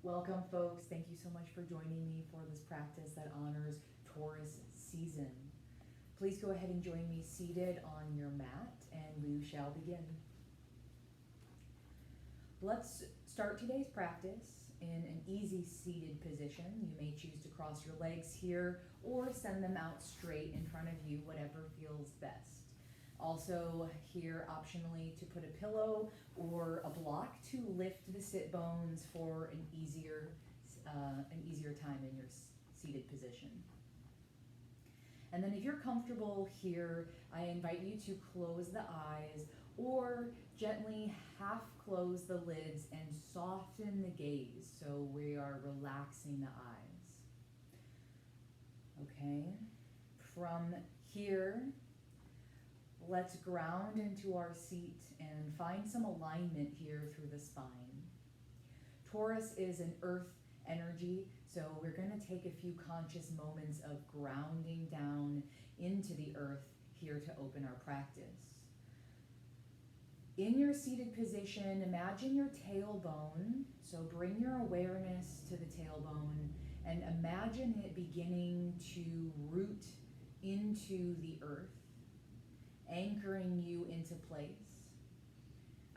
Welcome, folks. Thank you so much for joining me for this practice that honors Taurus season. Please go ahead and join me seated on your mat, and we shall begin. Let's start today's practice in an easy seated position. You may choose to cross your legs here or send them out straight in front of you, whatever feels best. Also here, optionally, to put a pillow or a block to lift the sit bones for an easier time in your seated position. And then if you're comfortable here, I invite you to close the eyes or gently half close the lids and soften the gaze so we are relaxing the eyes. Okay, from here, let's ground into our seat and find some alignment here through the spine. Taurus is an earth energy, so we're going to take a few conscious moments of grounding down into the earth here to open our practice. In your seated position, imagine your tailbone, so bring your awareness to the tailbone and imagine it beginning to root into the earth, anchoring you into place.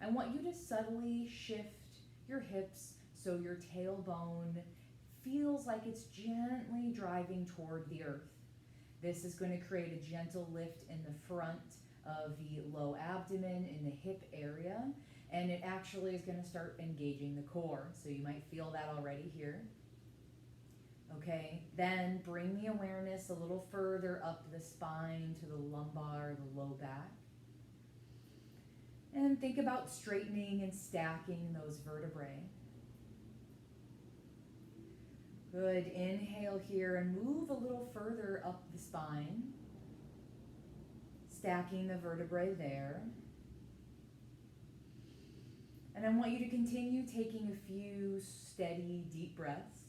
I want you to subtly shift your hips so your tailbone feels like it's gently driving toward the earth. This is going to create a gentle lift in the front of the low abdomen, in the hip area, and it actually is going to start engaging the core. So you might feel that already here. Okay, then bring the awareness a little further up the spine to the lumbar, the low back. And think about straightening and stacking those vertebrae. Good, inhale here and move a little further up the spine, stacking the vertebrae there. And I want you to continue taking a few steady, deep breaths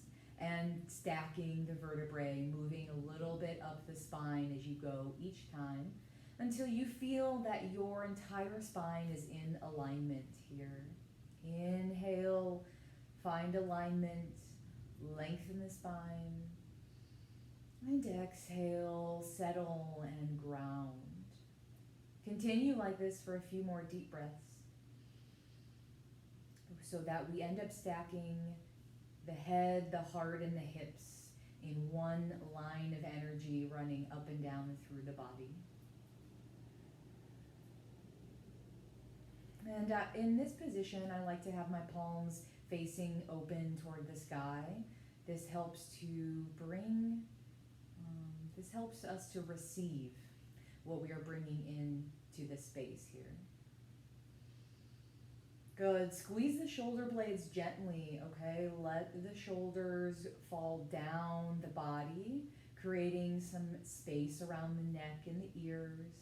and stacking the vertebrae, moving a little bit up the spine as you go each time until you feel that your entire spine is in alignment here. Inhale, find alignment, lengthen the spine, and exhale, settle and ground. Continue like this for a few more deep breaths so that we end up stacking the head, the heart, and the hips in one line of energy running up and down through the body. And in this position, I like to have my palms facing open toward the sky. This helps to this helps us to receive what we are bringing into the space here. Good. Squeeze the shoulder blades gently, okay? Let the shoulders fall down the body, creating some space around the neck and the ears.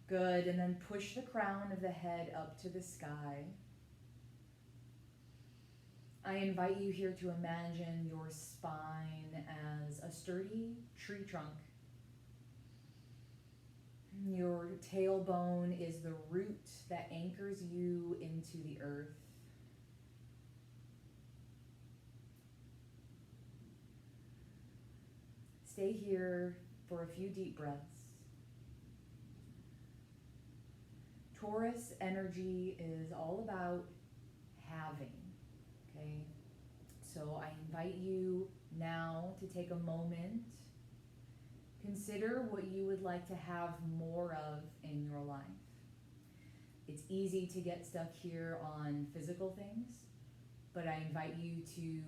Good. And then push the crown of the head up to the sky. I invite you here to imagine your spine as a sturdy tree trunk. Your tailbone is the root that anchors you into the earth. Stay here for a few deep breaths. Taurus energy is all about having, okay? So I invite you now to take a moment. Consider what you would like to have more of in your life. It's easy to get stuck here on physical things, but I invite you to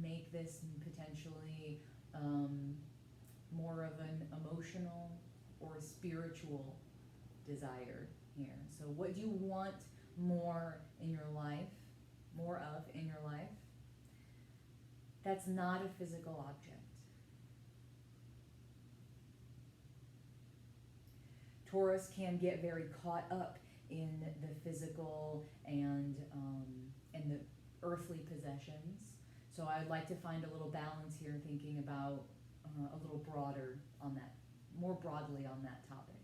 make this potentially more of an emotional or spiritual desire here. So what do you want more in your life, more of in your life? That's not a physical object. Taurus can get very caught up in the physical and the earthly possessions. So I'd like to find a little balance here, thinking about a little broader on that, more broadly on that topic.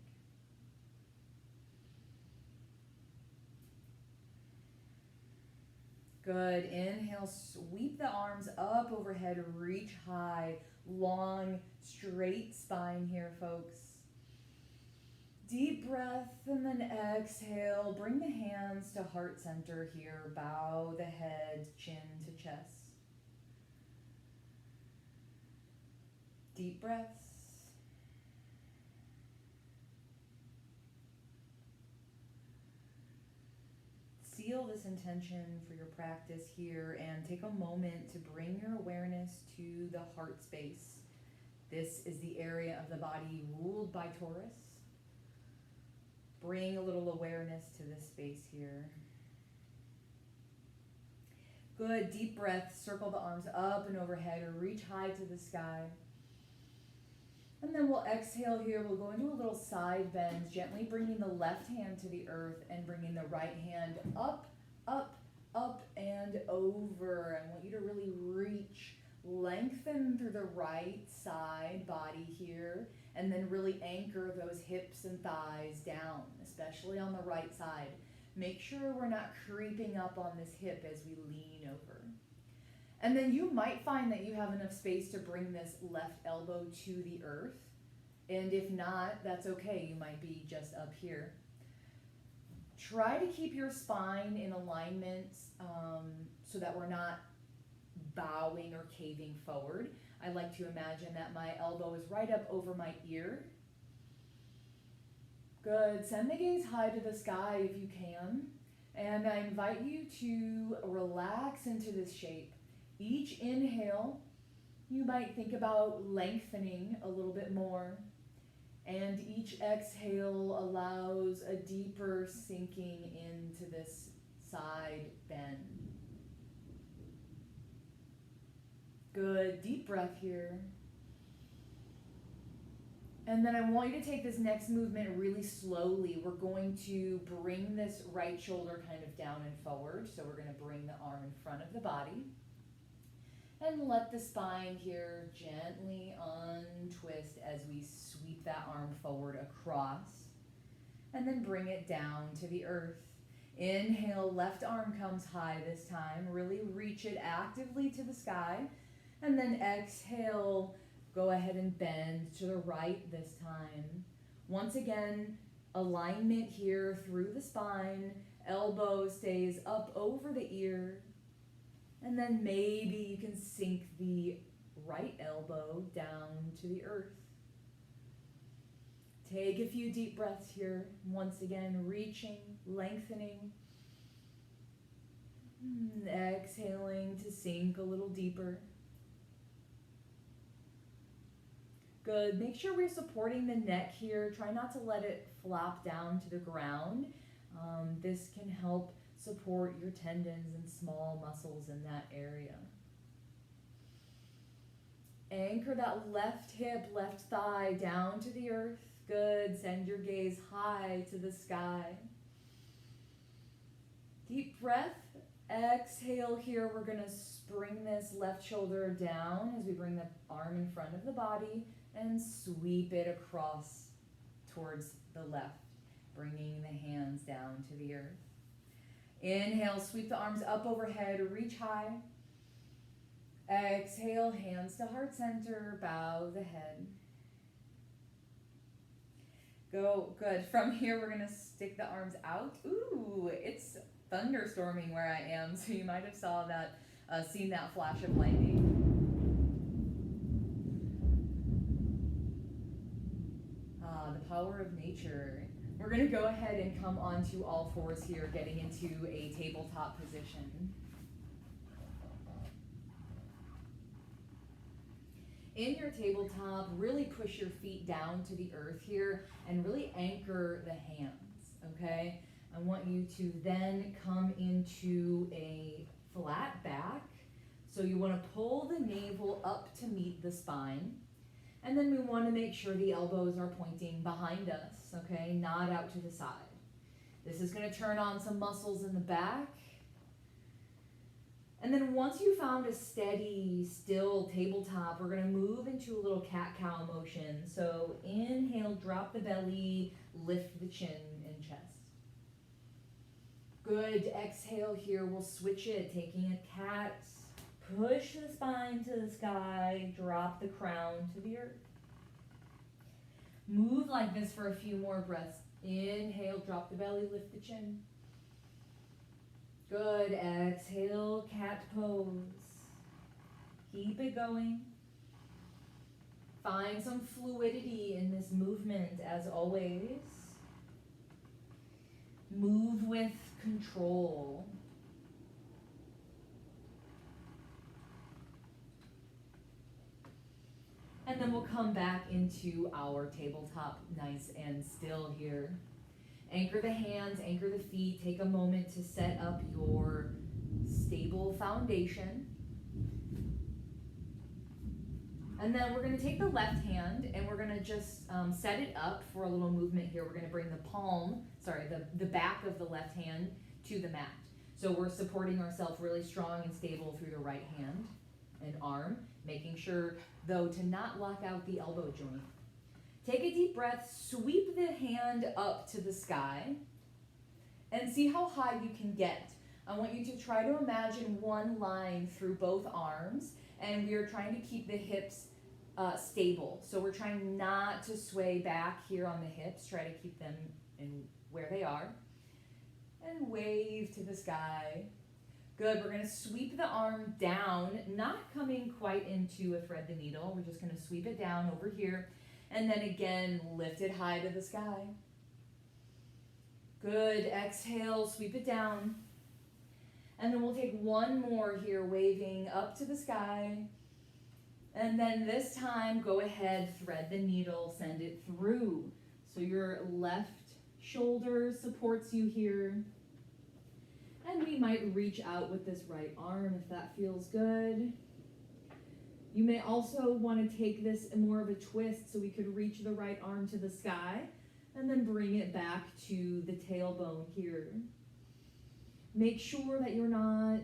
Good. Inhale, sweep the arms up overhead, reach high, long, straight spine here, folks. Deep breath, and then exhale. Bring the hands to heart center here. Bow the head, chin to chest. Deep breaths. Seal this intention for your practice here and take a moment to bring your awareness to the heart space. This is the area of the body ruled by Taurus. Bring a little awareness to this space here. Good, deep breath. Circle the arms up and overhead or reach high to the sky. And then we'll exhale here. We'll go into a little side bend, gently bringing the left hand to the earth and bringing the right hand up, up, up, and over. I want you to really reach, lengthen through the right side body here, and then really anchor those hips and thighs down, especially on the right side. Make sure we're not creeping up on this hip as we lean over. And then you might find that you have enough space to bring this left elbow to the earth. And if not, that's okay. You might be just up here. Try to keep your spine in alignment so that we're not bowing or caving forward. I like to imagine that my elbow is right up over my ear. Good. Send the gaze high to the sky if you can. And I invite you to relax into this shape. Each inhale, you might think about lengthening a little bit more. And each exhale allows a deeper sinking into this side bend. Good, deep breath here. And then I want you to take this next movement really slowly. We're going to bring this right shoulder kind of down and forward. So we're going to bring the arm in front of the body. And let the spine here gently untwist as we sweep that arm forward across. And then bring it down to the earth. Inhale, left arm comes high this time. Really reach it actively to the sky. And then exhale, go ahead and bend to the right this time. Once again, alignment here through the spine. Elbow stays up over the ear. And then maybe you can sink the right elbow down to the earth. Take a few deep breaths here. Once again, reaching, lengthening. Exhaling to sink a little deeper. Good. Make sure we're supporting the neck here. Try not to let it flop down to the ground. This can help support your tendons and small muscles in that area. Anchor that left hip, left thigh down to the earth. Good. Send your gaze high to the sky. Deep breath. Exhale here. We're going to bring this left shoulder down as we bring the arm in front of the body and sweep it across towards the left, bringing the hands down to the earth. Inhale, sweep the arms up overhead, reach high. Exhale, hands to heart center, bow the head. Go, good. From here, we're gonna stick the arms out. Ooh, it's thunderstorming where I am, so you might have seen that flash of lightning. The power of nature. We're going to go ahead and come onto all fours here, getting into a tabletop position. In your tabletop, really push your feet down to the earth here and really anchor the hands, okay? I want you to then come into a flat back. So you want to pull the navel up to meet the spine. And then we want to make sure the elbows are pointing behind us, okay? Not out to the side. This is going to turn on some muscles in the back. And then once you found a steady, still tabletop, we're going to move into a little cat-cow motion. So inhale, drop the belly, lift the chin and chest. Good. Exhale here. We'll switch it, taking a cat. Push the spine to the sky. Drop the crown to the earth. Move like this for a few more breaths. Inhale, drop the belly, lift the chin. Good. Exhale, cat pose. Keep it going. Find some fluidity in this movement as always. Move with control. And then we'll come back into our tabletop nice and still here. Anchor the hands, anchor the feet. Take a moment to set up your stable foundation. And then we're going to take the left hand and we're going to just set it up for a little movement here. We're going to bring the back of the left hand to the mat. So we're supporting ourselves really strong and stable through the right hand and arm, making sure, though, to not lock out the elbow joint. Take a deep breath, sweep the hand up to the sky, and see how high you can get. I want you to try to imagine one line through both arms, and we are trying to keep the hips stable. So we're trying not to sway back here on the hips. Try to keep them in where they are. And wave to the sky. Good. We're going to sweep the arm down, not coming quite into a thread the needle. We're just going to sweep it down over here. And then again, lift it high to the sky. Good. Exhale, sweep it down. And then we'll take one more here, waving up to the sky. And then this time, go ahead, thread the needle, send it through. So your left shoulder supports you here. And we might reach out with this right arm if that feels good. You may also want to take this more of a twist so we could reach the right arm to the sky and then bring it back to the tailbone here. Make sure that you're not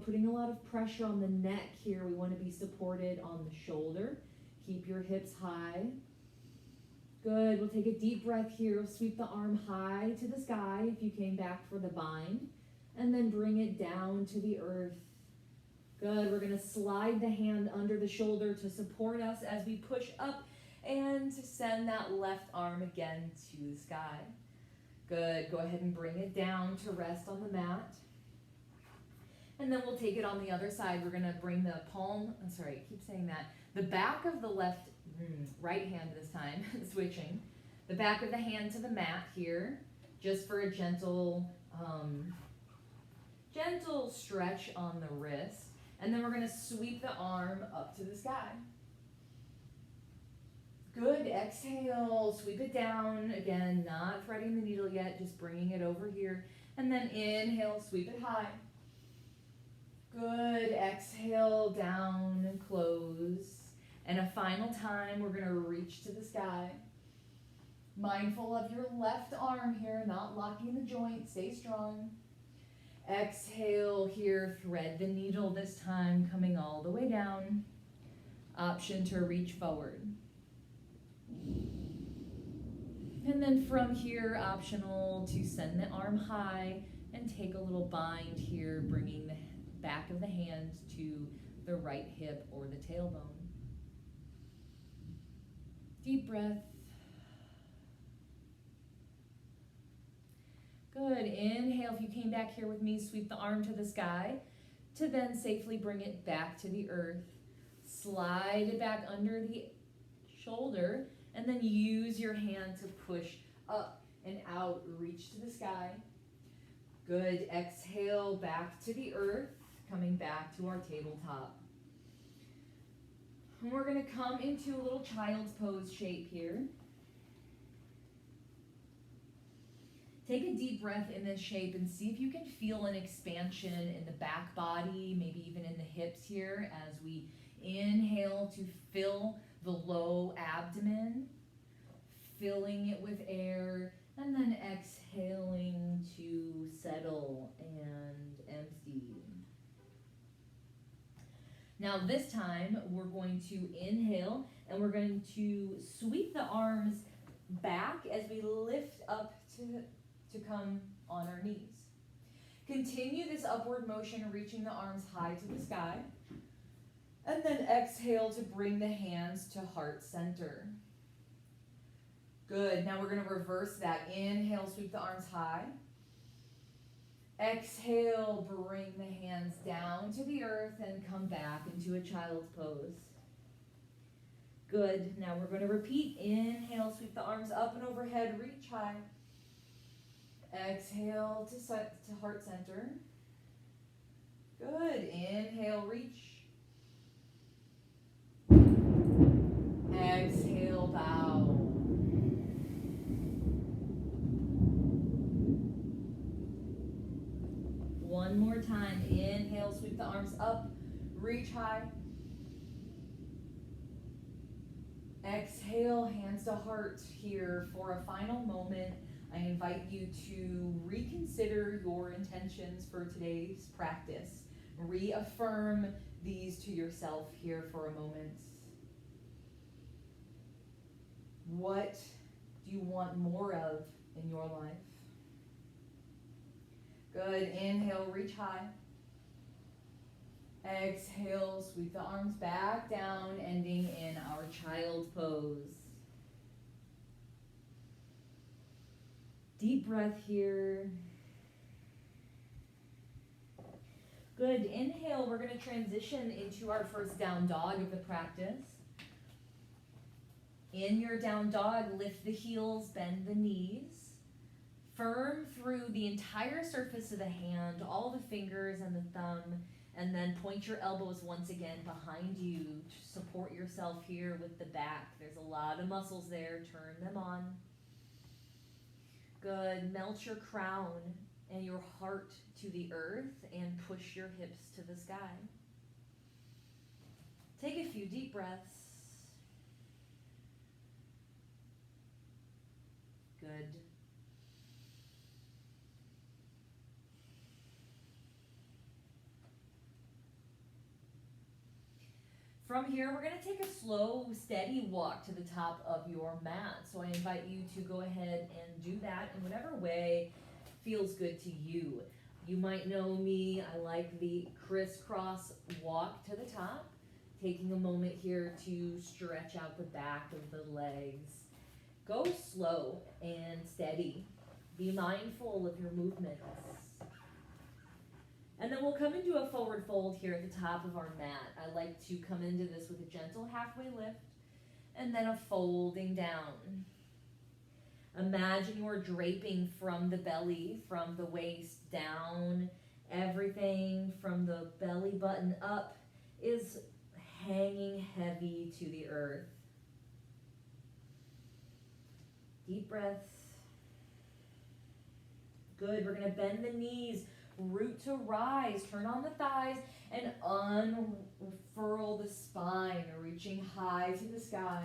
putting a lot of pressure on the neck here. We want to be supported on the shoulder. Keep your hips high. Good. We'll take a deep breath here. Sweep the arm high to the sky if you came back for the bind. And then bring it down to the earth. Good. We're going to slide the hand under the shoulder to support us as we push up and send that left arm again to the sky. Good. Go ahead and bring it down to rest on the mat. And then we'll take it on the other side. We're going to bring the the back of the right hand this time, switching. The back of the hand to the mat here, just for a gentle stretch on the wrist. And then we're going to sweep the arm up to the sky. Good. Exhale. Sweep it down. Again, not threading the needle yet, just bringing it over here. And then inhale, sweep it high. Good. Exhale, down and close. And a final time, we're going to reach to the sky. Mindful of your left arm here, not locking the joint. Stay strong. Exhale here, thread the needle this time, coming all the way down. Option to reach forward. And then from here, optional to send the arm high and take a little bind here, bringing the back of the hand to the right hip or the tailbone. Deep breath. Good. Inhale. If you came back here with me, sweep the arm to the sky to then safely bring it back to the earth. Slide it back under the shoulder and then use your hand to push up and out. Reach to the sky. Good. Exhale back to the earth, coming back to our tabletop. And we're going to come into a little child's pose shape here. Take a deep breath in this shape and see if you can feel an expansion in the back body, maybe even in the hips here as we inhale to fill the low abdomen, filling it with air, and then exhaling to settle and empty. Now this time we're going to inhale and we're going to sweep the arms back as we lift up to come on our knees. Continue this upward motion, reaching the arms high to the sky. And then exhale to bring the hands to heart center. Good. Now we're going to reverse that. Inhale, sweep the arms high. Exhale, bring the hands down to the earth and come back into a child's pose. Good. Now we're going to repeat. Inhale, sweep the arms up and overhead, reach high. Exhale to heart center. Good. Inhale, reach. Exhale, bow. One more time. Inhale, sweep the arms up, reach high. Exhale, hands to heart here for a final moment. I invite you to reconsider your intentions for today's practice. Reaffirm these to yourself here for a moment. What do you want more of in your life? Good. Inhale, reach high. Exhale, sweep the arms back down, ending in our child's pose. Deep breath here. Good. Inhale, we're going to transition into our first down dog of the practice. In your down dog, lift the heels, bend the knees. Firm through the entire surface of the hand, all the fingers and the thumb, and then point your elbows once again behind you to support yourself here with the back. There's a lot of muscles there. Turn them on. Good. Melt your crown and your heart to the earth and push your hips to the sky. Take a few deep breaths. Good. From here, we're going to take a slow, steady walk to the top of your mat. So I invite you to go ahead and do that in whatever way feels good to you. You might know me, I like the crisscross walk to the top, taking a moment here to stretch out the back of the legs. Go slow and steady. Be mindful of your movements. And then we'll come into a forward fold here at the top of our mat. I like to come into this with a gentle halfway lift and then a folding down. Imagine you're draping from the belly, from the waist down. Everything from the belly button up is hanging heavy to the earth. Deep breaths. Good. We're going to bend the knees, root to rise, turn on the thighs, and unfurl the spine, reaching high to the sky.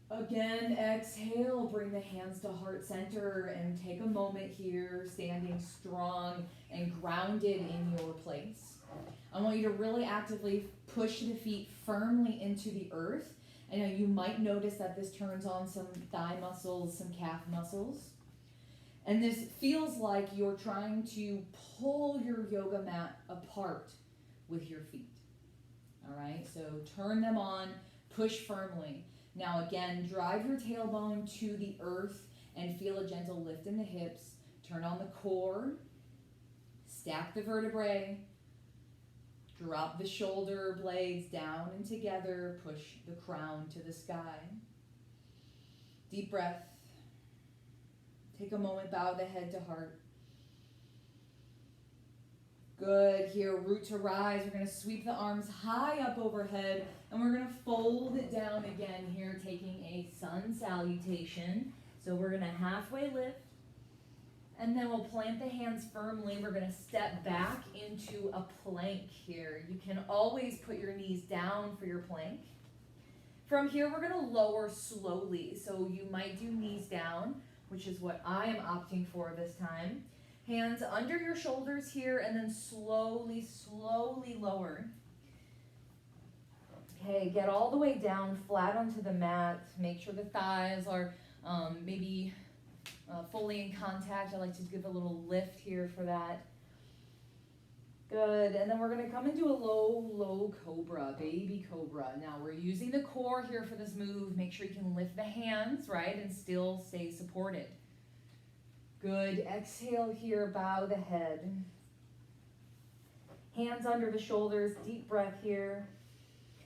Again, exhale, bring the hands to heart center and take a moment here, standing strong and grounded in your place. I want you to really actively push the feet firmly into the earth. I know you might notice that this turns on some thigh muscles, some calf muscles. And this feels like you're trying to pull your yoga mat apart with your feet. All right, so turn them on, push firmly. Now again, drive your tailbone to the earth and feel a gentle lift in the hips. Turn on the core, stack the vertebrae, drop the shoulder blades down and together, push the crown to the sky. Deep breath. Take a moment, bow the head to heart. Good. Here, root to rise. We're going to sweep the arms high up overhead, and we're going to fold it down again here, taking a sun salutation. So we're going to halfway lift, and then we'll plant the hands firmly. We're going to step back into a plank here. You can always put your knees down for your plank. From here, we're going to lower slowly. So you might do knees down, which is what I am opting for this time. Hands under your shoulders here, and then slowly, slowly lower. Okay, get all the way down, flat onto the mat. Make sure the thighs are maybe fully in contact. I like to give a little lift here for that. Good, and then we're gonna come into a low cobra, baby cobra. Now we're using the core here for this move. Make sure you can lift the hands, right, and still stay supported. Good, exhale here, bow the head. Hands under the shoulders, deep breath here.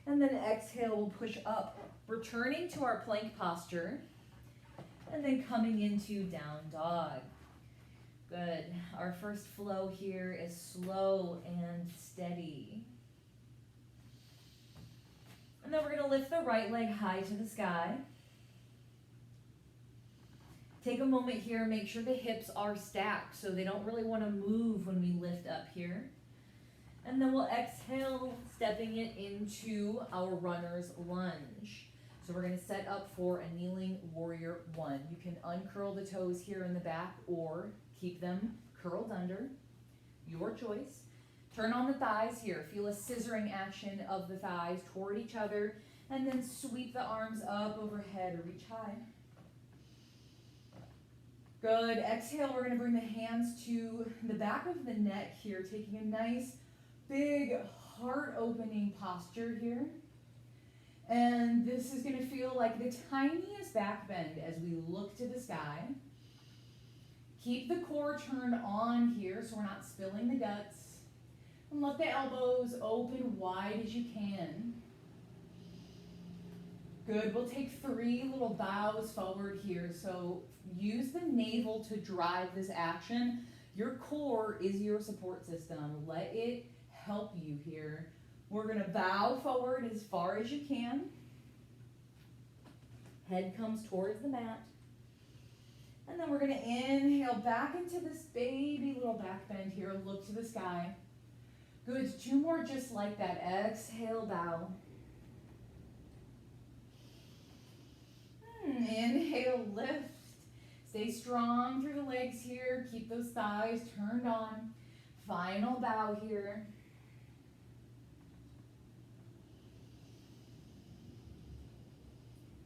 And then exhale, we'll push up, returning to our plank posture. And then coming into down dog. Good. Our first flow here is slow and steady. And then we're going to lift the right leg high to the sky. Take a moment here, make sure the hips are stacked so they don't really want to move when we lift up here. And then we'll exhale, stepping it into our runner's lunge. So we're going to set up for a kneeling warrior one. You can uncurl the toes here in the back or keep them curled under, your choice. Turn on the thighs here. Feel a scissoring action of the thighs toward each other, and then sweep the arms up overhead, reach high. Good. Exhale, we're going to bring the hands to the back of the neck here, taking a nice, big, heart-opening posture here. And this is going to feel like the tiniest back bend as we look to the sky. Keep the core turned on here so we're not spilling the guts. And let the elbows open wide as you can. Good. We'll take 3 little bows forward here. So use the navel to drive this action. Your core is your support system. Let it help you here. We're going to bow forward as far as you can. Head comes towards the mat. And then we're going to inhale back into this baby little back bend here. Look to the sky. Good. 2 more just like that. Exhale, bow. Inhale, lift. Stay strong through the legs here. Keep those thighs turned on. Final bow here.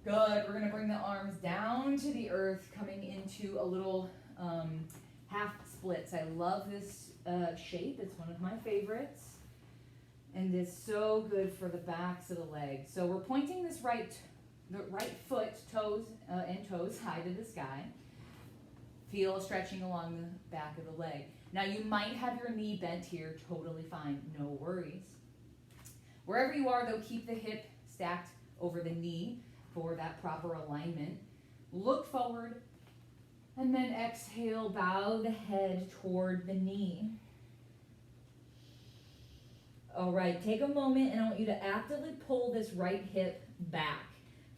Good. We're going to bring the arms down to the earth, coming into a little half splits. I love this shape. It's one of my favorites. And it's so good for the backs of the legs. So we're pointing this right foot, toes and toes high to the sky. Feel stretching along the back of the leg. Now you might have your knee bent here. Totally fine. No worries. Wherever you are, though, keep the hip stacked over the knee for that proper alignment. Look forward, and then exhale, bow the head toward the knee. All right, take a moment, and I want you to actively pull this right hip back.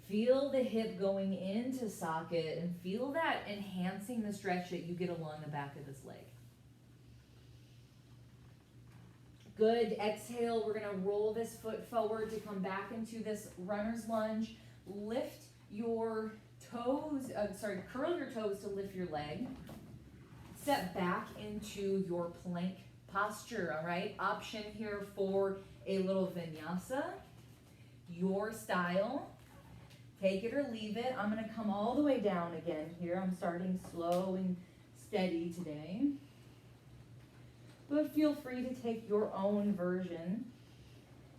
Feel the hip going into socket, and feel that enhancing the stretch that you get along the back of this leg. Good. Exhale, we're going to roll this foot forward to come back into this runner's lunge. Lift your toes, curl your toes to lift your leg. Step back into your plank posture, all right? Option here for a little vinyasa, your style. Take it or leave it. I'm going to come all the way down again here. I'm starting slow and steady today. But feel free to take your own version.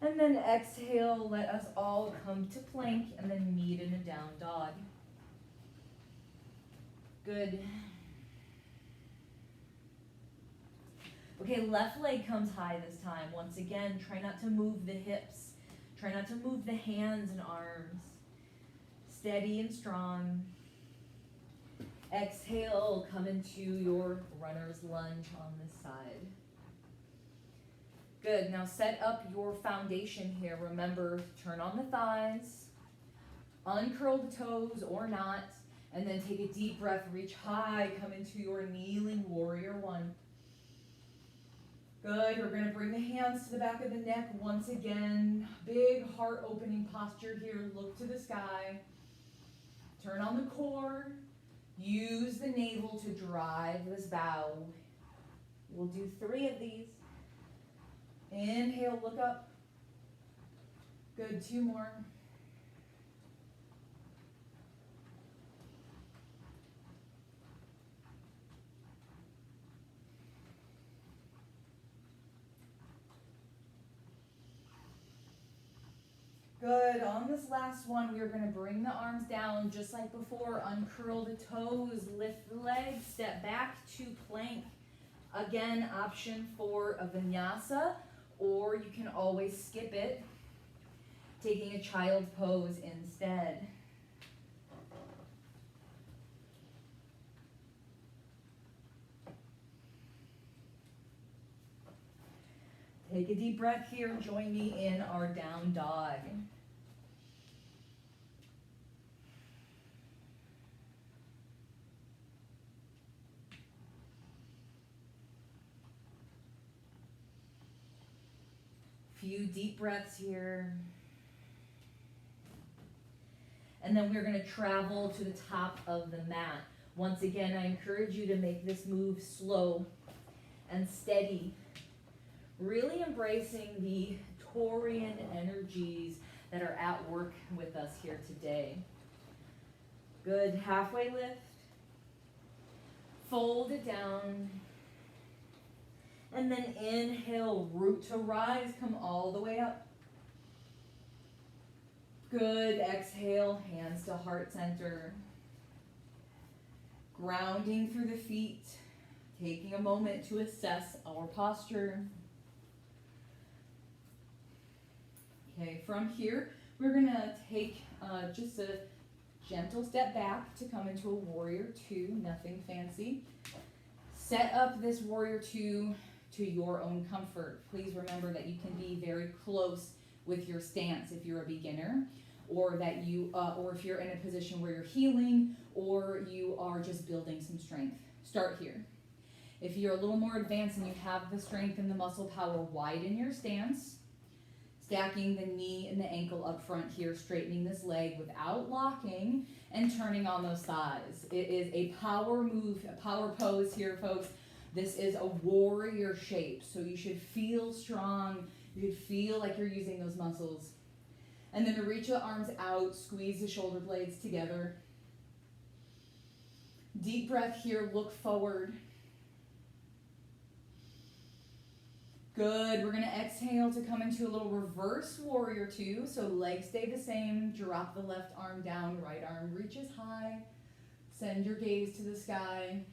And then exhale, let us all come to plank and then meet in a down dog. Good. Okay, left leg comes high this time. Once again, try not to move the hips. Try not to move the hands and arms. Steady and strong. Exhale, come into your runner's lunge on this side. Good. Now set up your foundation here. Remember, turn on the thighs, uncurl the toes or not, and then take a deep breath, reach high, come into your kneeling warrior one. Good. We're going to bring the hands to the back of the neck once again. Big heart opening posture here. Look to the sky. Turn on the core. Use the navel to drive this bow. We'll do 3 of these. Inhale, look up. Good, 2 more. Good. On this last one, we are going to bring the arms down just like before. Uncurl the toes, lift the legs, step back to plank. Again, option for a vinyasa, or you can always skip it, taking a child pose instead. Take a deep breath here. Join me in our down dog. Few deep breaths here. And then we're going to travel to the top of the mat. Once again, I encourage you to make this move slow and steady. Really embracing the Taurian energies that are at work with us here today. Good. Halfway lift. Fold it down. And then inhale, root to rise. Come all the way up. Good. Exhale, hands to heart center. Grounding through the feet. Taking a moment to assess our posture. Okay, from here, we're going to take just a gentle step back to come into a warrior two, nothing fancy. Set up this warrior two to your own comfort. Please remember that you can be very close with your stance if you're a beginner, or that you, or if you're in a position where you're healing, or you are just building some strength. Start here. If you're a little more advanced and you have the strength and the muscle power, widen your stance. Stacking the knee and the ankle up front here, straightening this leg without locking and turning on those thighs. It is a power move, a power pose here, folks. This is a warrior shape, so you should feel strong. You should feel like you're using those muscles. And then to reach the arms out, squeeze the shoulder blades together. Deep breath here, look forward. Good. We're going to exhale to come into a little reverse warrior two. So legs stay the same. Drop the left arm down. Right arm reaches high. Send your gaze to the sky.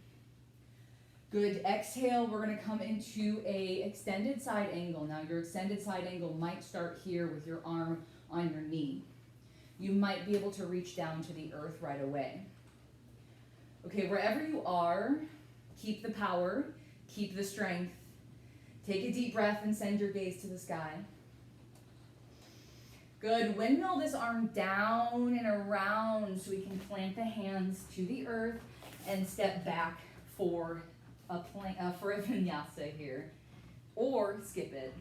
Good. Exhale. We're going to come into a extended side angle. Now your extended side angle might start here with your arm on your knee. You might be able to reach down to the earth right away. Okay, wherever you are, keep the power, keep the strength. Take a deep breath and send your gaze to the sky. Good. Windmill this arm down and around so we can plant the hands to the earth and step back for a vinyasa here, or skip it.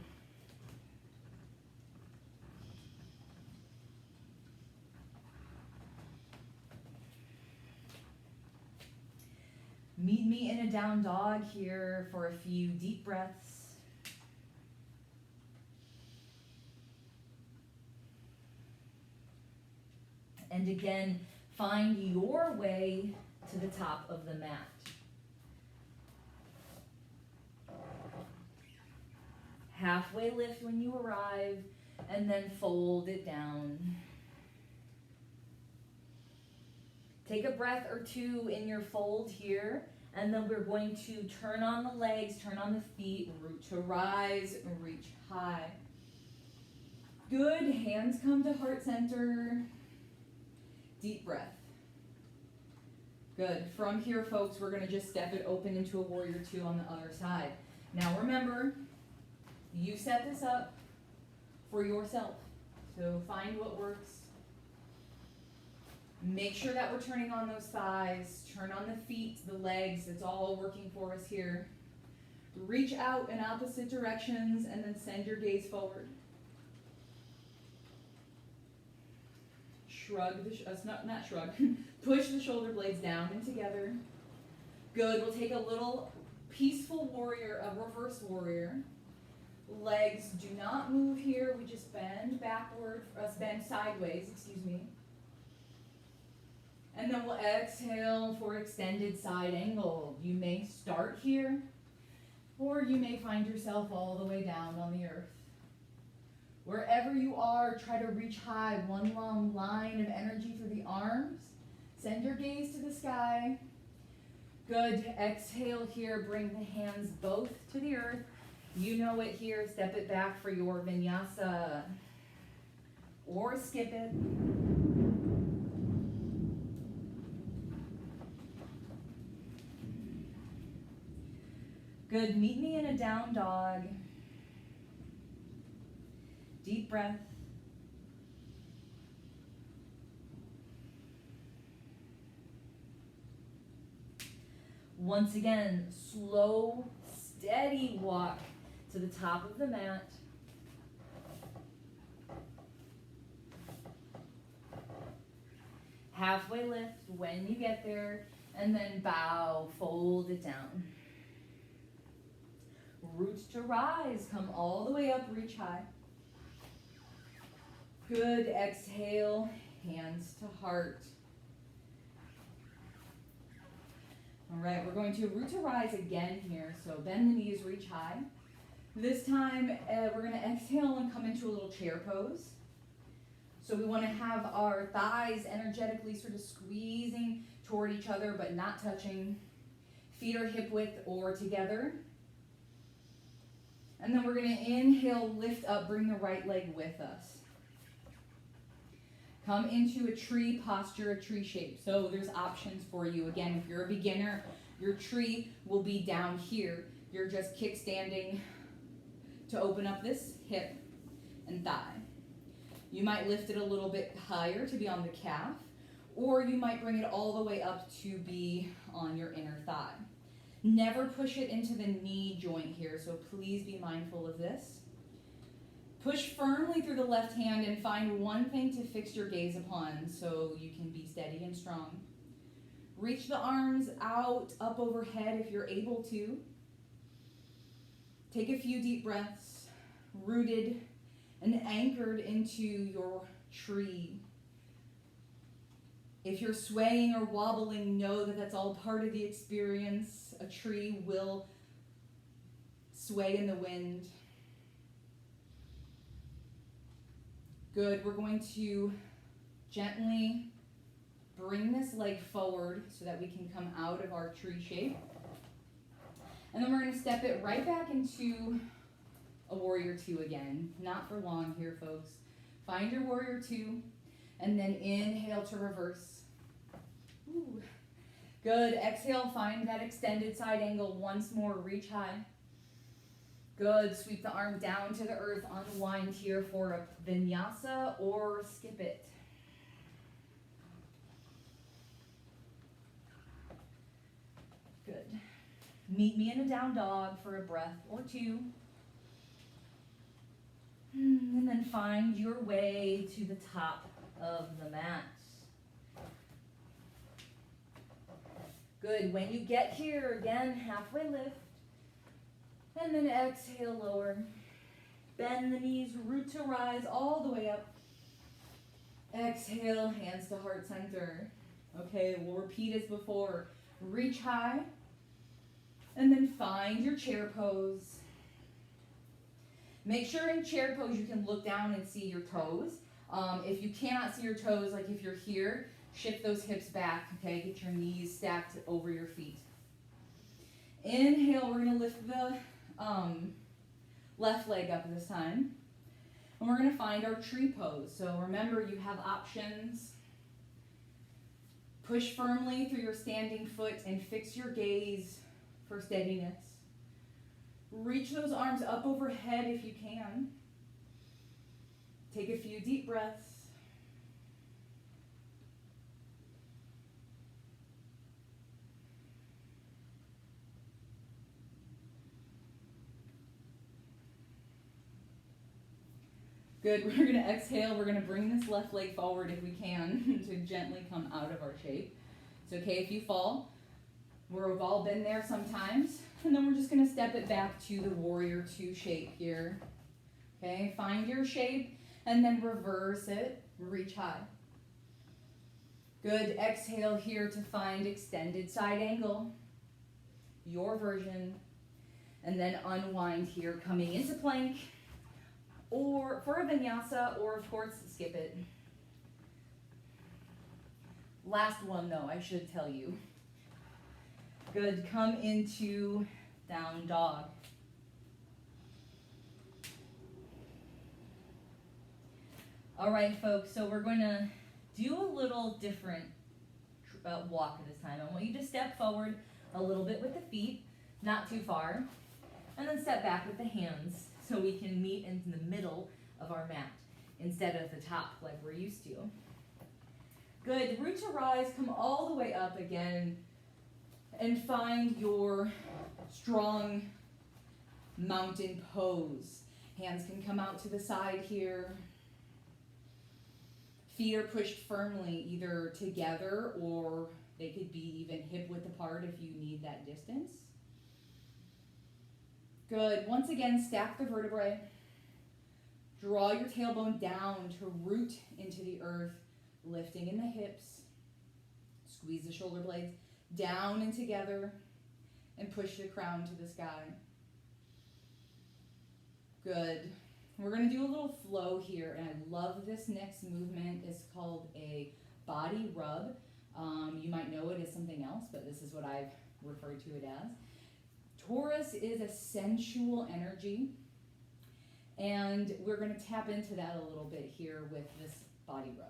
Meet me in a down dog here for a few deep breaths. And again, find your way to the top of the mat. Halfway lift when you arrive, and then fold it down. Take a breath or two in your fold here, and then we're going to turn on the legs, turn on the feet, root to rise, and reach high. Good. Hands come to heart center. Deep breath. Good. From here, folks, we're going to just step it open into a warrior two on the other side. Now remember, you set this up for yourself. So find what works. Make sure that we're turning on those thighs. Turn on the feet, the legs. It's all working for us here. Reach out in opposite directions and then send your gaze forward. Shrug, not shrug. Push the shoulder blades down and together. Good. We'll take a little peaceful warrior, a reverse warrior. Legs do not move here. We just bend backward, bend sideways, excuse me. And then we'll exhale for extended side angle. You may start here, or you may find yourself all the way down on the earth. Wherever you are, try to reach high. One long line of energy through the arms. Send your gaze to the sky. Good. Exhale here. Bring the hands both to the earth. You know it here. Step it back for your vinyasa. Or skip it. Good. Meet me in a down dog. Deep breath. Once again, slow, steady walk to the top of the mat. Halfway lift when you get there, and then bow, fold it down. Roots to rise, come all the way up, reach high. Good, exhale, hands to heart. All right, we're going to root to rise again here. So bend the knees, reach high. This time, we're gonna exhale and come into a little chair pose. So we wanna have our thighs energetically sort of squeezing toward each other, but not touching. Feet are hip width or together. And then we're gonna inhale, lift up, bring the right leg with us. Come into a tree posture, a tree shape. So there's options for you. Again, if you're a beginner, your tree will be down here. You're just kickstanding to open up this hip and thigh. You might lift it a little bit higher to be on the calf, or you might bring it all the way up to be on your inner thigh. Never push it into the knee joint here, so please be mindful of this. Push firmly through the left hand and find one thing to fix your gaze upon so you can be steady and strong. Reach the arms out, up overhead if you're able to. Take a few deep breaths, rooted and anchored into your tree. If you're swaying or wobbling, know that that's all part of the experience. A tree will sway in the wind. Good, we're going to gently bring this leg forward so that we can come out of our tree shape. And then we're going to step it right back into a warrior two again. Not for long here, folks. Find your warrior two, and then inhale to reverse. Ooh. Good, exhale, find that extended side angle once more, reach high. Good, sweep the arm down to the earth, unwind here for a vinyasa or skip it. Good. Meet me in a down dog for a breath or two. And then find your way to the top of the mat. Good, when you get here, again, halfway lift. And then exhale, lower. Bend the knees, root to rise all the way up. Exhale, hands to heart center. Okay, we'll repeat as before. Reach high. And then find your chair pose. Make sure in chair pose you can look down and see your toes. If you cannot see your toes, like if you're here, shift those hips back, okay? Get your knees stacked over your feet. Inhale, we're gonna lift the left leg up this time. And we're gonna find our tree pose. So remember, you have options. Push firmly through your standing foot and fix your gaze for steadiness. Reach those arms up overhead if you can. Take a few deep breaths. Good, we're gonna exhale. We're gonna bring this left leg forward if we can to gently come out of our shape. It's okay if you fall. We've all been there sometimes. And then we're just gonna step it back to the warrior two shape here. Okay, find your shape and then reverse it, reach high. Good, exhale here to find extended side angle, your version. And then unwind here, coming into plank. or for a vinyasa, or of course, skip it. Last one though, I should tell you. Good, come into down dog. All right, folks, so we're going to do a little different walk this time. I want you to step forward a little bit with the feet, not too far, and then step back with the hands so we can meet in the middle of our mat instead of the top like we're used to. Good, root to rise, come all the way up again and find your strong mountain pose. Hands can come out to the side here. Feet are pushed firmly either together or they could be even hip width apart if you need that distance. Good. Once again, stack the vertebrae. Draw your tailbone down to root into the earth, lifting in the hips. Squeeze the shoulder blades down and together and push the crown to the sky. Good. We're going to do a little flow here, and I love this next movement. It's called a body rub. You might know it as something else, but this is what I've referred to it as. Taurus is a sensual energy, and we're going to tap into that a little bit here with this body rub.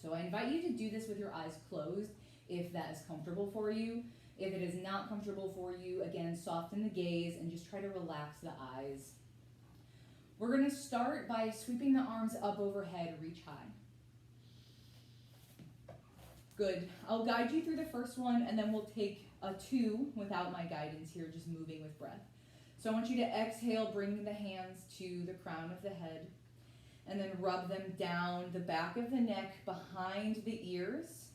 So I invite you to do this with your eyes closed if that is comfortable for you. If it is not comfortable for you, again, soften the gaze and just try to relax the eyes. We're going to start by sweeping the arms up overhead, reach high. Good. I'll guide you through the first one, and then we'll take a 2 without my guidance here, just moving with breath. So I want you to exhale, bring the hands to the crown of the head, and then rub them down the back of the neck, behind the ears.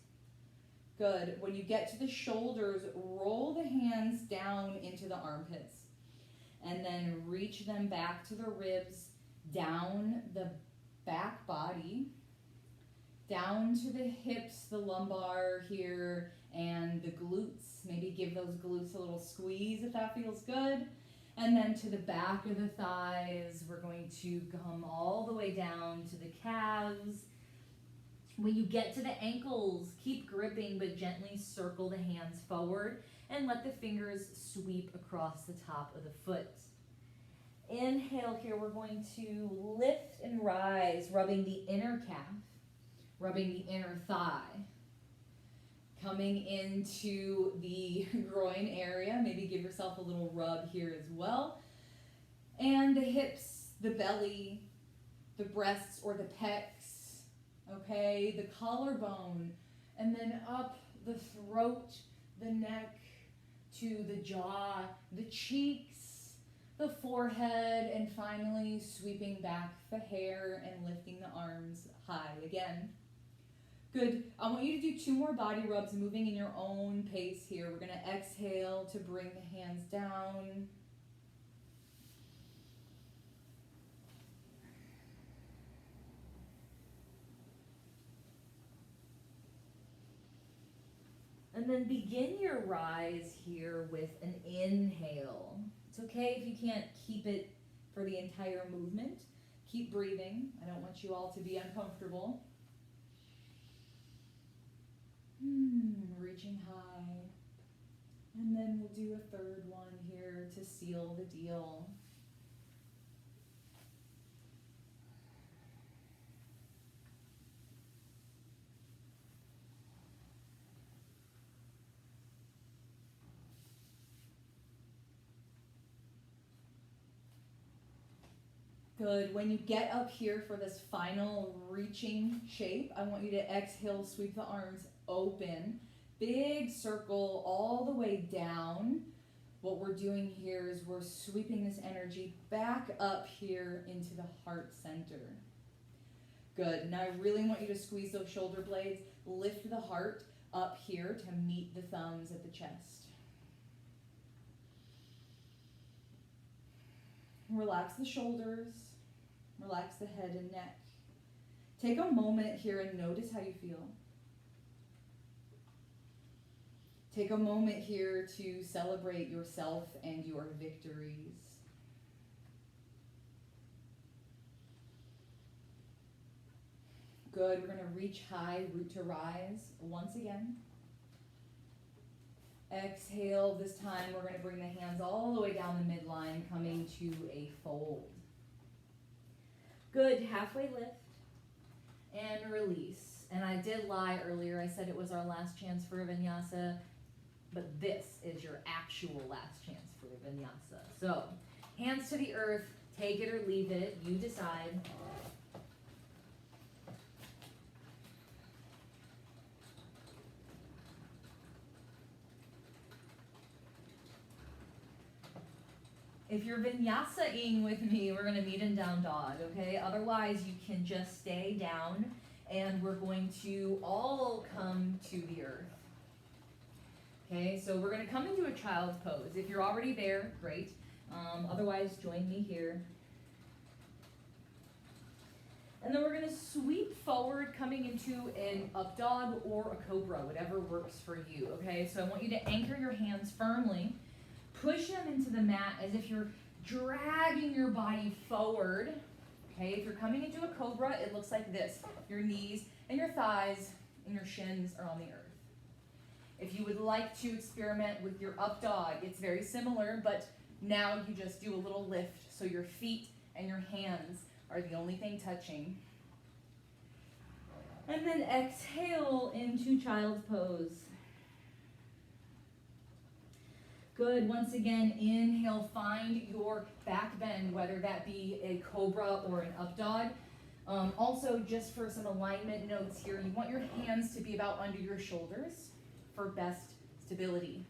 Good. When you get to the shoulders, roll the hands down into the armpits. And then reach them back to the ribs, down the back body, down to the hips, the lumbar here, and the glutes. Maybe give those glutes a little squeeze if that feels good. And then to the back of the thighs, we're going to come all the way down to the calves. When you get to the ankles, keep gripping, but gently circle the hands forward and let the fingers sweep across the top of the foot. Inhale here, we're going to lift and rise, rubbing the inner calf, rubbing the inner thigh. Coming into the groin area, maybe give yourself a little rub here as well. And the hips, the belly, the breasts or the pecs, okay, the collarbone, and then up the throat, the neck, to the jaw, the cheeks, the forehead, and finally sweeping back the hair and lifting the arms high again. Good. I want you to do 2 more body rubs, moving in your own pace here. We're going to exhale to bring the hands down. And then begin your rise here with an inhale. It's okay if you can't keep it for the entire movement. Keep breathing. I don't want you all to be uncomfortable. Reaching high. And then we'll do a third one here to seal the deal. Good. When you get up here for this final reaching shape, I want you to exhale, sweep the arms open. Big circle all the way down. What we're doing here is we're sweeping this energy back up here into the heart center. Good. Now I really want you to squeeze those shoulder blades. Lift the heart up here to meet the thumbs at the chest. Relax the shoulders. Relax the head and neck. Take a moment here and notice how you feel. Take a moment here to celebrate yourself and your victories. Good. We're going to reach high, root to rise once again. Exhale. This time we're going to bring the hands all the way down the midline, coming to a fold. Good. Halfway lift and release. And I did lie earlier. I said it was our last chance for a vinyasa, but this is your actual last chance for a vinyasa. So, hands to the earth, take it or leave it, you decide. If you're vinyasa-ing with me, we're going to meet in down dog, okay? Otherwise, you can just stay down, and we're going to all come to the earth. Okay, so we're going to come into a child's pose. If you're already there, great. Otherwise, join me here. And then we're going to sweep forward, coming into an up dog or a cobra, whatever works for you, okay? So I want you to anchor your hands firmly. Push them into the mat as if you're dragging your body forward. Okay, if you're coming into a cobra, it looks like this. Your knees and your thighs and your shins are on the earth. If you would like to experiment with your up dog, it's very similar, but now you just do a little lift so your feet and your hands are the only thing touching. And then exhale into child's pose. Good. Once again, inhale, find your back bend, whether that be a cobra or an up dog. Also, just for some alignment notes here, you want your hands to be about under your shoulders for best stability.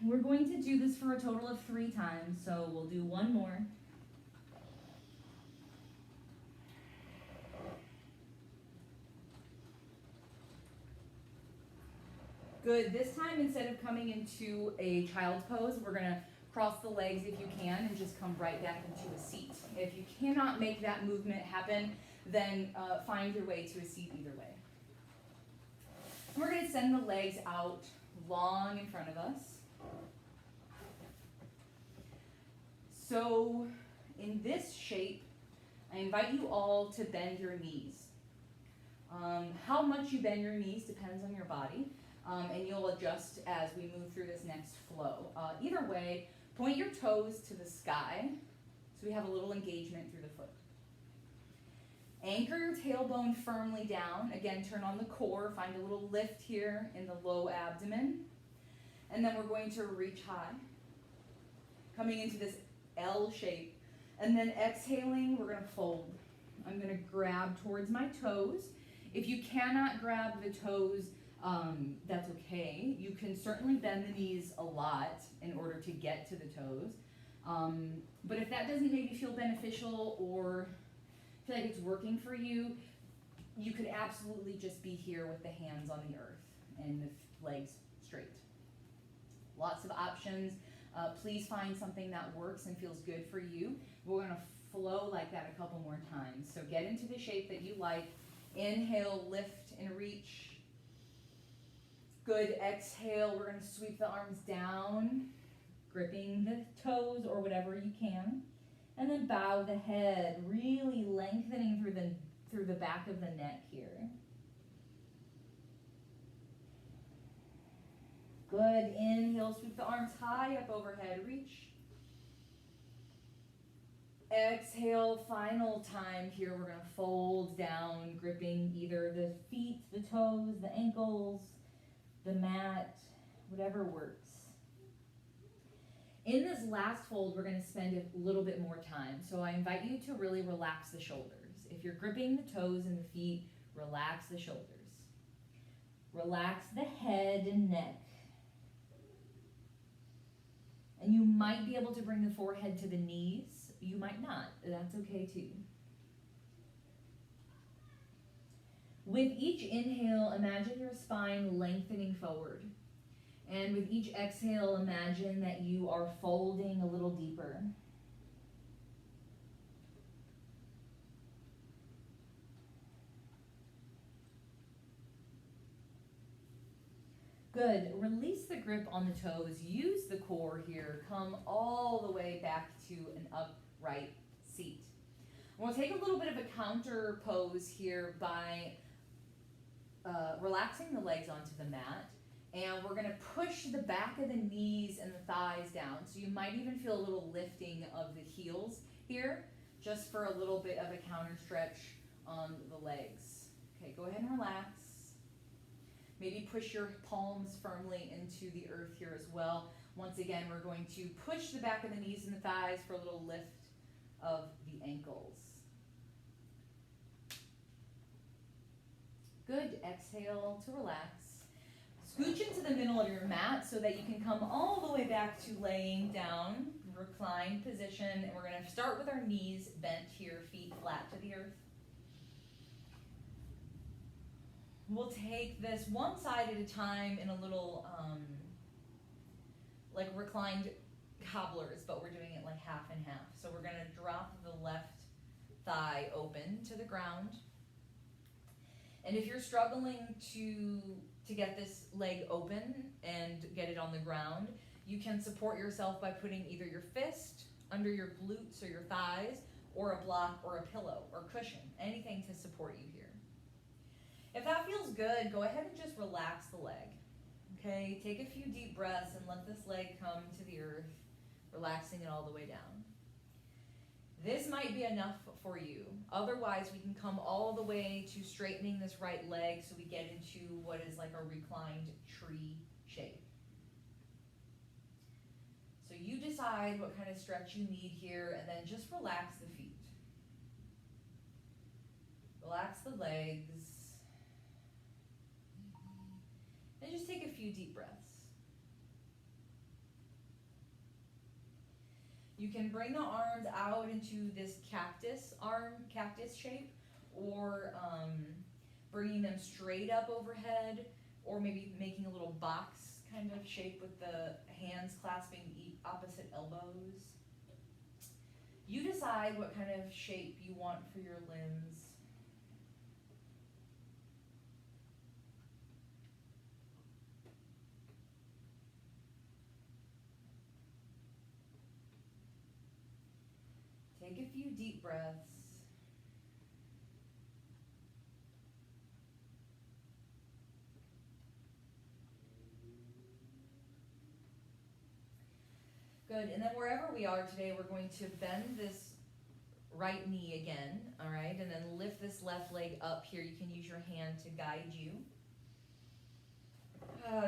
We're going to do this for a total of 3 times, so we'll do one more. Good. This time, instead of coming into a child's pose, we're going to cross the legs if you can and just come right back into a seat. If you cannot make that movement happen, then find your way to a seat either way. And we're going to send the legs out long in front of us. So in this shape, I invite you all to bend your knees. How much you bend your knees depends on your body. And you'll adjust as we move through this next flow. Either way, point your toes to the sky so we have a little engagement through the foot. Anchor your tailbone firmly down. Again, turn on the core. Find a little lift here in the low abdomen. And then we're going to reach high, coming into this L shape. And then exhaling, we're going to fold. I'm going to grab towards my toes. If you cannot grab the toes, that's okay. You can certainly bend the knees a lot in order to get to the toes. But if that doesn't make you feel beneficial or feel like it's working for you, you could absolutely just be here with the hands on the earth and the legs straight. Lots of options. Please find something that works and feels good for you. We're going to flow like that a couple more times. So get into the shape that you like. Inhale, lift and reach. Good. Exhale, we're going to sweep the arms down, gripping the toes or whatever you can. And then bow the head, really lengthening through the back of the neck here. Good. Inhale, sweep the arms high up overhead, reach. Exhale, final time here. We're going to fold down, gripping either the feet, the toes, the ankles, the mat, whatever works. In this last fold, we're going to spend a little bit more time. So I invite you to really relax the shoulders. If you're gripping the toes and the feet, relax the shoulders. Relax the head and neck. And you might be able to bring the forehead to the knees. You might not. That's okay too. With each inhale, imagine your spine lengthening forward. And with each exhale, imagine that you are folding a little deeper. Good. Release the grip on the toes. Use the core here. Come all the way back to an upright seat. We'll take a little bit of a counter pose here by relaxing the legs onto the mat. And we're going to push the back of the knees and the thighs down. So you might even feel a little lifting of the heels here, just for a little bit of a counter stretch on the legs. Okay, go ahead and relax. Maybe push your palms firmly into the earth here as well. Once again, we're going to push the back of the knees and the thighs for a little lift of the ankles. Good. Exhale to relax. Scooch into the middle of your mat so that you can come all the way back to laying down, reclined position. And we're going to start with our knees bent here, feet flat to the earth. We'll take this one side at a time in a little, like reclined cobblers, but we're doing it like half and half. So we're going to drop the left thigh open to the ground. And if you're struggling to get this leg open and get it on the ground, you can support yourself by putting either your fist under your glutes or your thighs, or a block or a pillow or cushion, anything to support you here. If that feels good, go ahead and just relax the leg. Okay, take a few deep breaths and let this leg come to the earth, relaxing it all the way down. This might be enough for you. Otherwise, we can come all the way to straightening this right leg so we get into what is like a reclined tree shape. So you decide what kind of stretch you need here, and then just relax the feet. Relax the legs. And just take a few deep breaths. You can bring the arms out into this cactus shape, or bringing them straight up overhead, or maybe making a little box kind of shape with the hands clasping opposite elbows. You decide what kind of shape you want for your limbs. Take a few deep breaths. Good, and then wherever we are today, we're going to bend this right knee again, all right? And then lift this left leg up here. You can use your hand to guide you.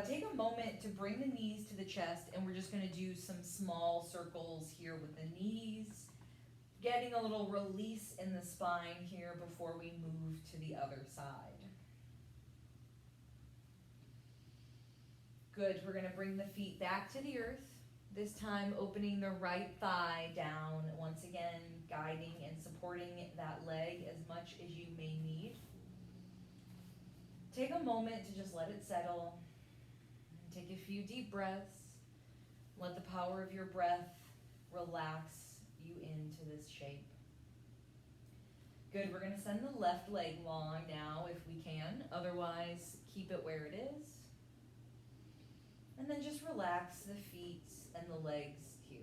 Take a moment to bring the knees to the chest, and we're just going to do some small circles here with the knees. Getting a little release in the spine here before we move to the other side. Good, we're going to bring the feet back to the earth. This time opening the right thigh down, once again guiding and supporting that leg as much as you may need. Take a moment to just let it settle. Take a few deep breaths. Let the power of your breath relax you into this shape. Good, we're going to send the left leg long now if we can. Otherwise, keep it where it is. And then just relax the feet and the legs here.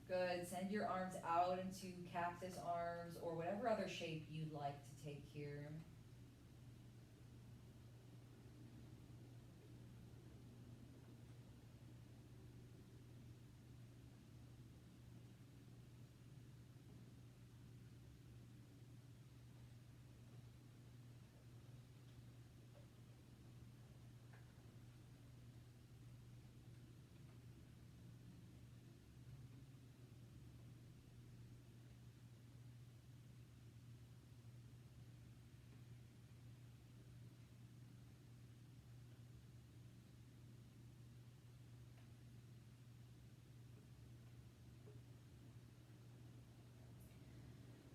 Good, send your arms out into cactus arms or whatever other shape you'd like to take here.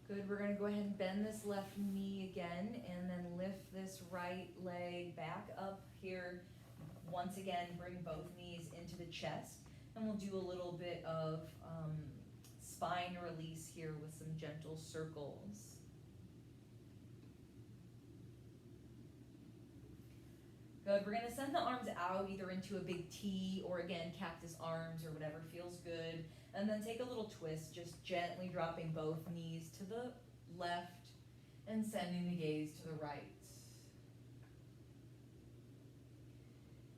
Good, we're going to go ahead and bend this left knee again and then lift this right leg back up here. Once again, bring both knees into the chest, and we'll do a little bit of spine release here with some gentle circles. Good. We're going to send the arms out either into a big T or again cactus arms or whatever feels good. And then take a little twist, just gently dropping both knees to the left and sending the gaze to the right.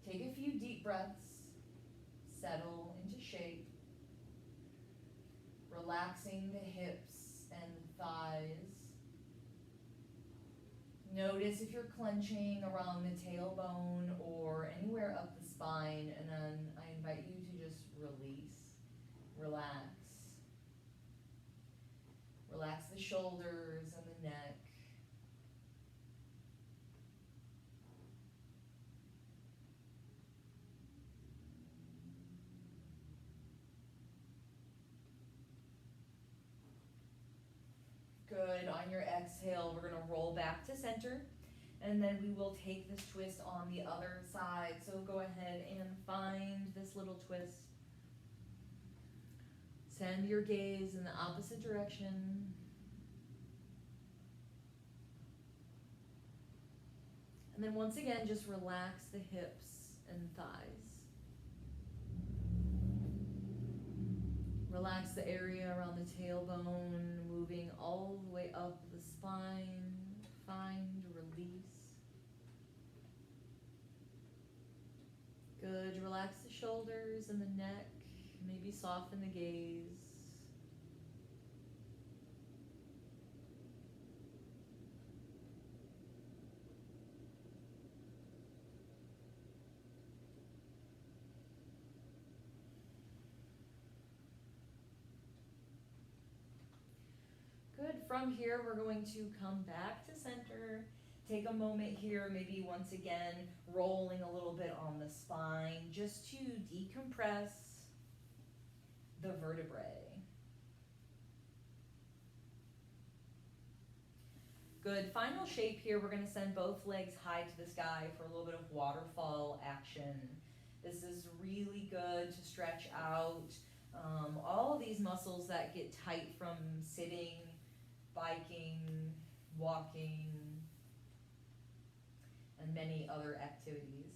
Take a few deep breaths, settle into shape, relaxing the hips and thighs. Notice if you're clenching around the tailbone or anywhere up the spine, and then I invite you to just release, relax. Relax the shoulders and the neck. Good. On your exhale, we're going to roll back to center, and then we will take this twist on the other side. So go ahead and find this little twist. Send your gaze in the opposite direction. And then once again, just relax the hips and thighs. Relax the area around the tailbone, moving all the way up the spine. Find release. Good. Relax the shoulders and the neck. Maybe soften the gaze. Good. From here, we're going to come back to center. Take a moment here, maybe once again, rolling a little bit on the spine, just to decompress the vertebrae. Good. Final shape here, we're going to send both legs high to the sky for a little bit of waterfall action. This is really good to stretch out all of these muscles that get tight from sitting, biking, walking, and many other activities.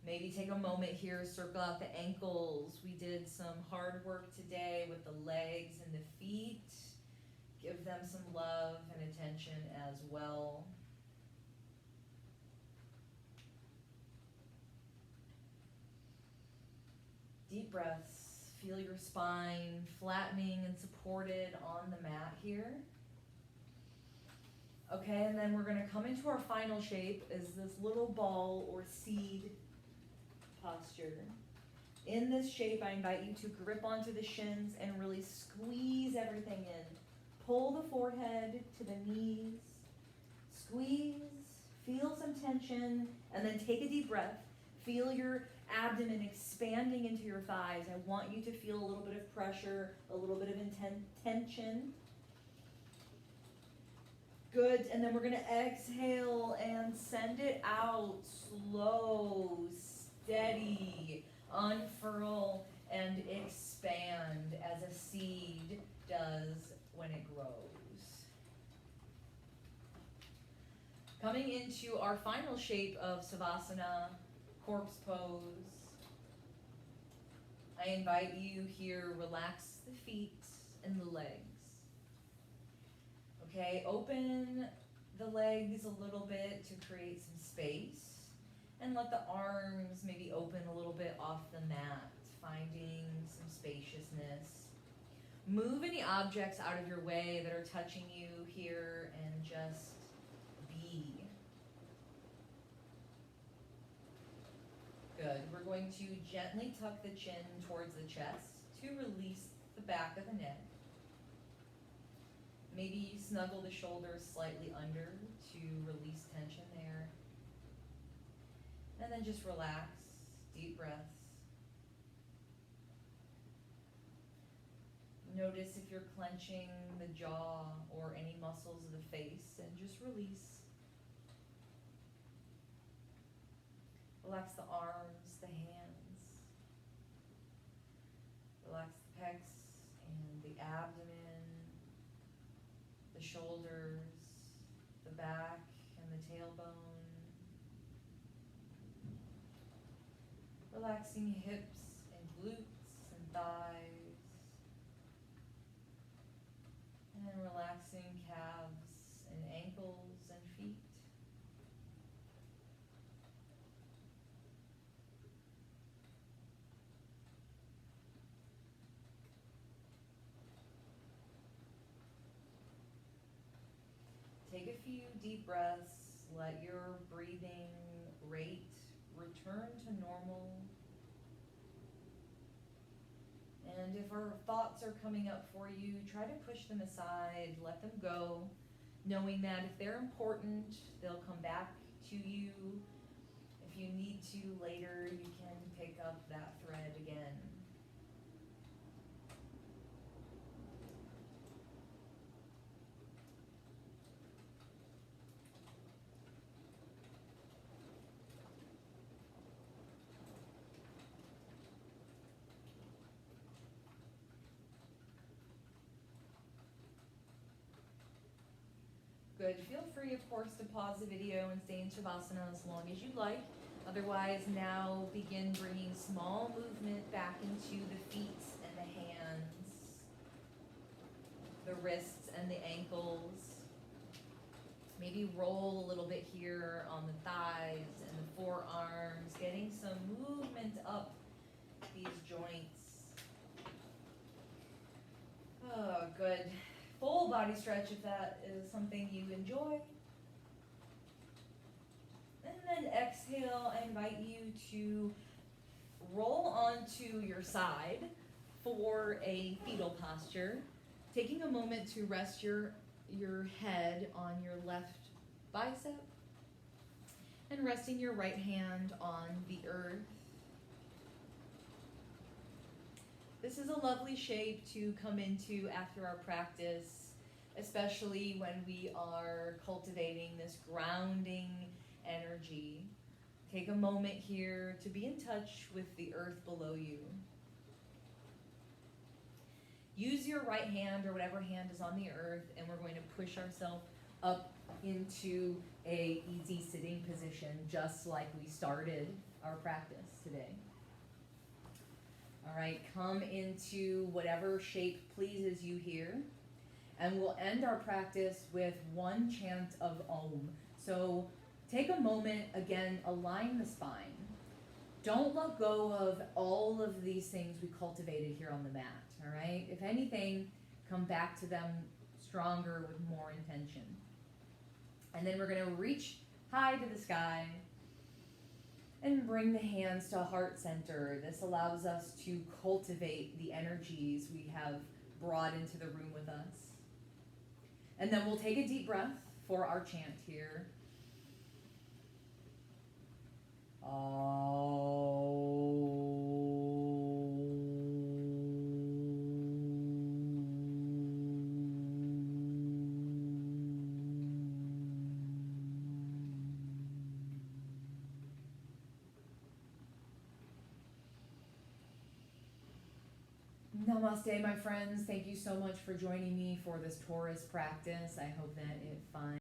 Maybe take a moment here, circle out the ankles. We did some hard work today with the legs and the feet. Give them some love and attention as well. Deep breaths. Feel your spine flattening and supported on the mat here. Okay, and then we're going to come into our final shape as this little ball or seed posture. In this shape, I invite you to grip onto the shins and really squeeze everything in. Pull the forehead to the knees. Squeeze, feel some tension, and then take a deep breath. Feel your abdomen expanding into your thighs. I want you to feel a little bit of pressure, a little bit of tension. Good, and then we're going to exhale and send it out. Slow, steady, unfurl and expand as a seed does when it grows. Coming into our final shape of Savasana, corpse pose. I invite you here, relax the feet and the legs. Okay, open the legs a little bit to create some space, and let the arms maybe open a little bit off the mat, finding some spaciousness. Move any objects out of your way that are touching you here and just be. Good. We're going to gently tuck the chin towards the chest to release the back of the neck. Maybe you snuggle the shoulders slightly under to release tension there. And then just relax, deep breaths. Notice if you're clenching the jaw or any muscles of the face, and just release. Relax the arms, the hands. Relax the pecs and the abdomen, the shoulders, the back and the tailbone. Relaxing hips and glutes and thighs. And relaxing calves and ankles and feet. Take a few deep breaths. Let your breathing rate return to normal. And if our thoughts are coming up for you, try to push them aside, let them go, knowing that if they're important, they'll come back to you. If you need to later, you can pick up that thread again. Good. Feel free, of course, to pause the video and stay in Savasana as long as you'd like. Otherwise, now begin bringing small movement back into the feet and the hands, the wrists and the ankles. Maybe roll a little bit here on the thighs and the forearms, getting some movement up these joints. Oh, good. Full body stretch if that is something you enjoy. And then exhale, I invite you to roll onto your side for a fetal posture, taking a moment to rest your head on your left bicep and resting your right hand on the earth. This is a lovely shape to come into after our practice, especially when we are cultivating this grounding energy. Take a moment here to be in touch with the earth below you. Use your right hand or whatever hand is on the earth, and we're going to push ourselves up into a easy sitting position, just like we started our practice today. All right, come into whatever shape pleases you here. And we'll end our practice with one chant of Om. So take a moment, again, align the spine. Don't let go of all of these things we cultivated here on the mat, all right? If anything, come back to them stronger with more intention. And then we're gonna reach high to the sky and bring the hands to heart center. This allows us to cultivate the energies we have brought into the room with us. And then we'll take a deep breath for our chant here. Namaste, my friends. Thank you so much for joining me for this Taurus practice. I hope that it finds